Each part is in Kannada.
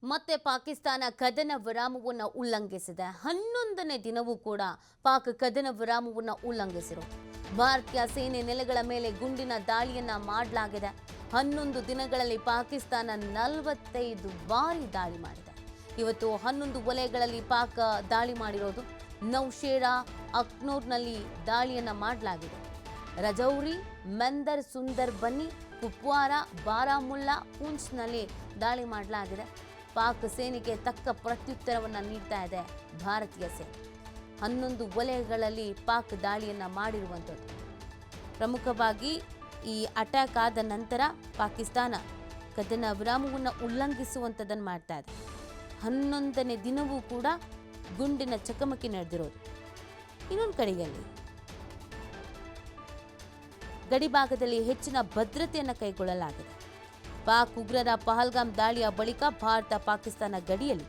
ಮತ್ತೆ ಪಾಕಿಸ್ತಾನ ಕದನ ವಿರಾಮವನ್ನು ಉಲ್ಲಂಘಿಸಿದೆ. 11ನೇ ದಿನವೂ ಕೂಡ ಪಾಕ್ ಕದನ ವಿರಾಮವನ್ನು ಉಲ್ಲಂಘಿಸಿರೋ ಭಾರತೀಯ ಸೇನೆ ನೆಲೆಗಳ ಮೇಲೆ ಗುಂಡಿನ ದಾಳಿಯನ್ನ ಮಾಡಲಾಗಿದೆ. 11 ದಿನಗಳಲ್ಲಿ ಪಾಕಿಸ್ತಾನ 45 ಬಾರಿ ದಾಳಿ ಮಾಡಿದೆ. ಇವತ್ತು 11 ವಲಯಗಳಲ್ಲಿ ಪಾಕ್ ದಾಳಿ ಮಾಡಿರೋದು. ನೌಶೇರಾ, ಅಕ್ನೂರ್ನಲ್ಲಿ ದಾಳಿಯನ್ನ ಮಾಡಲಾಗಿದೆ. ರಜೌರಿ, ಮೆಂದರ್, ಸುಂದರ್ ಬನ್ನಿ, ಕುಪ್ವಾರ, ಬಾರಾಮುಲ್ಲಾ, ಪೂಂಚ್ನಲ್ಲಿ ದಾಳಿ ಮಾಡಲಾಗಿದೆ. ಪಾಕ್ ಸೇನೆಗೆ ತಕ್ಕ ಪ್ರತ್ಯುತ್ತರವನ್ನು ನೀಡ್ತಾ ಇದೆ ಭಾರತೀಯ ಸೇನೆ. 11 ವಲಯಗಳಲ್ಲಿ ಪಾಕ್ ದಾಳಿಯನ್ನು ಮಾಡಿರುವಂಥದ್ದು. ಪ್ರಮುಖವಾಗಿ ಈ ಅಟ್ಯಾಕ್ ಆದ ನಂತರ ಪಾಕಿಸ್ತಾನ ಕದನ ವಿರಾಮವನ್ನು ಉಲ್ಲಂಘಿಸುವಂಥದ್ದನ್ನು ಮಾಡ್ತಾ ಇದೆ. 11ನೇ ದಿನವೂ ಕೂಡ ಗುಂಡಿನ ಚಕಮಕಿ ನಡೆದಿರೋದು. ಇನ್ನೊಂದು ಕಡೆಯಲ್ಲಿ ಗಡಿಭಾಗದಲ್ಲಿ ಹೆಚ್ಚಿನ ಭದ್ರತೆಯನ್ನು ಕೈಗೊಳ್ಳಲಾಗಿದೆ. ಪಾಕ್ ಉಗ್ರರ ಪಹಲ್ಗಾಮ್ ದಾಳಿಯ ಬಳಿಕ ಭಾರತ ಪಾಕಿಸ್ತಾನ ಗಡಿಯಲ್ಲಿ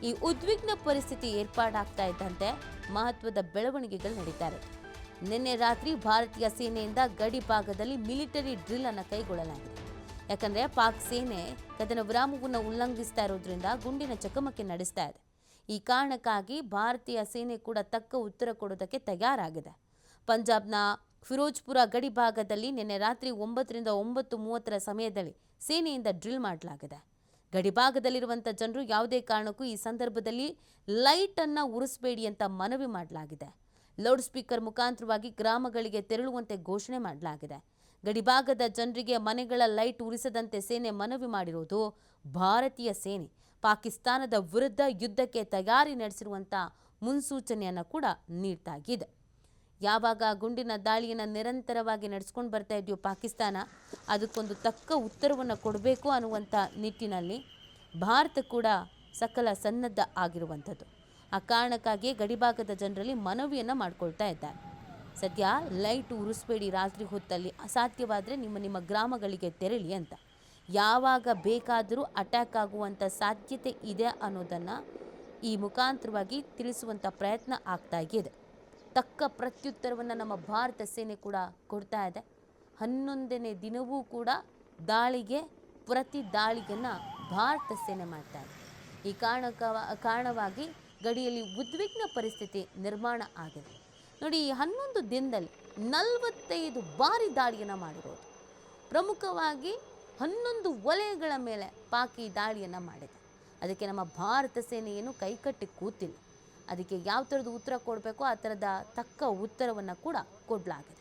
ಈ ಉದ್ವಿಗ್ನ ಪರಿಸ್ಥಿತಿ ಏರ್ಪಾಡಾಗ್ತಾ ಇದ್ದಂತೆ ಮಹತ್ವದ ಬೆಳವಣಿಗೆಗಳು ನಡೀತಾ ಇರೋದು. ನಿನ್ನೆ ರಾತ್ರಿ ಭಾರತೀಯ ಸೇನೆಯಿಂದ ಗಡಿ ಭಾಗದಲ್ಲಿ ಮಿಲಿಟರಿ ಡ್ರಿಲ್ ಅನ್ನು ಕೈಗೊಳ್ಳಲಾಗಿದೆ. ಯಾಕಂದ್ರೆ ಪಾಕ್ ಸೇನೆ ಕದನ ವಿರಾಮವನ್ನು ಉಲ್ಲಂಘಿಸ್ತಾ ಇರೋದ್ರಿಂದ ಗುಂಡಿನ ಚಕಮಕಿ ನಡೆಸ್ತಾ ಇದೆ. ಈ ಕಾರಣಕ್ಕಾಗಿ ಭಾರತೀಯ ಸೇನೆ ಕೂಡ ತಕ್ಕ ಉತ್ತರ ಕೊಡೋದಕ್ಕೆ ತಯಾರಾಗಿದೆ. ಪಂಜಾಬ್ನ ಫಿರೋಜ್ಪುರ ಗಡಿ ಭಾಗದಲ್ಲಿ ನಿನ್ನೆ ರಾತ್ರಿ 9ರಿಂದ 9:30 ಸಮಯದಲ್ಲಿ ಸೇನೆಯಿಂದ ಡ್ರಿಲ್ ಮಾಡಲಾಗಿದೆ. ಗಡಿಭಾಗದಲ್ಲಿರುವಂಥ ಜನರು ಯಾವುದೇ ಕಾರಣಕ್ಕೂ ಈ ಸಂದರ್ಭದಲ್ಲಿ ಲೈಟ್ ಅನ್ನು ಉರಿಸಬೇಡಿ ಅಂತ ಮನವಿ ಮಾಡಲಾಗಿದೆ. ಲೌಡ್ ಸ್ಪೀಕರ್ ಮುಖಾಂತರವಾಗಿ ಗ್ರಾಮಗಳಿಗೆ ತೆರಳುವಂತೆ ಘೋಷಣೆ ಮಾಡಲಾಗಿದೆ. ಗಡಿಭಾಗದ ಜನರಿಗೆ ಮನೆಗಳ ಲೈಟ್ ಉರಿಸದಂತೆ ಸೇನೆ ಮನವಿ ಮಾಡಿರುವುದು ಭಾರತೀಯ ಸೇನೆ ಪಾಕಿಸ್ತಾನದ ವಿರುದ್ಧ ಯುದ್ಧಕ್ಕೆ ತಯಾರಿ ನಡೆಸಿರುವಂಥ ಮುನ್ಸೂಚನೆಯನ್ನು ಕೂಡ ನೀಡ್ತಾಗಿದೆ. ಯಾವಾಗ ಗುಂಡಿನ ದಾಳಿಯನ್ನು ನಿರಂತರವಾಗಿ ನಡೆಸ್ಕೊಂಡು ಬರ್ತಾ ಇದೆಯೋ ಪಾಕಿಸ್ತಾನ, ಅದಕ್ಕೊಂದು ತಕ್ಕ ಉತ್ತರವನ್ನು ಕೊಡಬೇಕು ಅನ್ನುವಂಥ ನಿಟ್ಟಿನಲ್ಲಿ ಭಾರತ ಕೂಡ ಸಕಲ ಸನ್ನದ್ಧ ಆಗಿರುವಂಥದ್ದು. ಆ ಕಾರಣಕ್ಕಾಗಿ ಗಡಿಭಾಗದ ಜನರಲ್ಲಿ ಮನವಿಯನ್ನು ಮಾಡ್ಕೊಳ್ತಾ ಇದ್ದಾರೆ. ಸದ್ಯ ಲೈಟ್ ಉರಿಸಬೇಡಿ ರಾತ್ರಿ ಹೊತ್ತಲ್ಲಿ, ಅಸಾಧ್ಯವಾದರೆ ನಿಮ್ಮ ಗ್ರಾಮಗಳಿಗೆ ತೆರಳಿ ಅಂತ. ಯಾವಾಗ ಬೇಕಾದರೂ ಅಟ್ಯಾಕ್ ಆಗುವಂಥ ಸಾಧ್ಯತೆ ಇದೆ ಅನ್ನೋದನ್ನು ಈ ಮುಖಾಂತರವಾಗಿ ತಿಳಿಸುವಂಥ ಪ್ರಯತ್ನ ಆಗ್ತಾ ಇದೆ. ತಕ್ಕ ಪ್ರತ್ಯುತ್ತರವನ್ನು ನಮ್ಮ ಭಾರತ ಸೇನೆ ಕೂಡ ಕೊಡ್ತಾ ಇದೆ. 11ನೇ ದಿನವೂ ಕೂಡ ದಾಳಿಗೆ ಪ್ರತಿ ದಾಳಿಯನ್ನು ಭಾರತ ಸೇನೆ ಮಾಡ್ತಾ ಇದೆ. ಈ ಕಾರಣವಾಗಿ ಗಡಿಯಲ್ಲಿ ಉದ್ವಿಗ್ನ ಪರಿಸ್ಥಿತಿ ನಿರ್ಮಾಣ ಆಗಿದೆ. ನೋಡಿ, ಈ 11 ದಿನದಲ್ಲಿ 45 ಬಾರಿ ದಾಳಿಯನ್ನು ಮಾಡಿರೋದು. ಪ್ರಮುಖವಾಗಿ 11 ವಲಯಗಳ ಮೇಲೆ ಪಾಕ್ ಈ ದಾಳಿಯನ್ನು ಮಾಡಿದೆ. ಅದಕ್ಕೆ ನಮ್ಮ ಭಾರತ ಸೇನೆ ಏನು ಕೈಕಟ್ಟಿ ಕೂತಿಲ್ಲ. ಅದಕ್ಕೆ ಯಾವ ಥರದ ಉತ್ತರ ಕೊಡಬೇಕು ಆ ಥರದ ತಕ್ಕ ಉತ್ತರವನ್ನು ಕೂಡ ಕೊಡಲಾಗಿದೆ.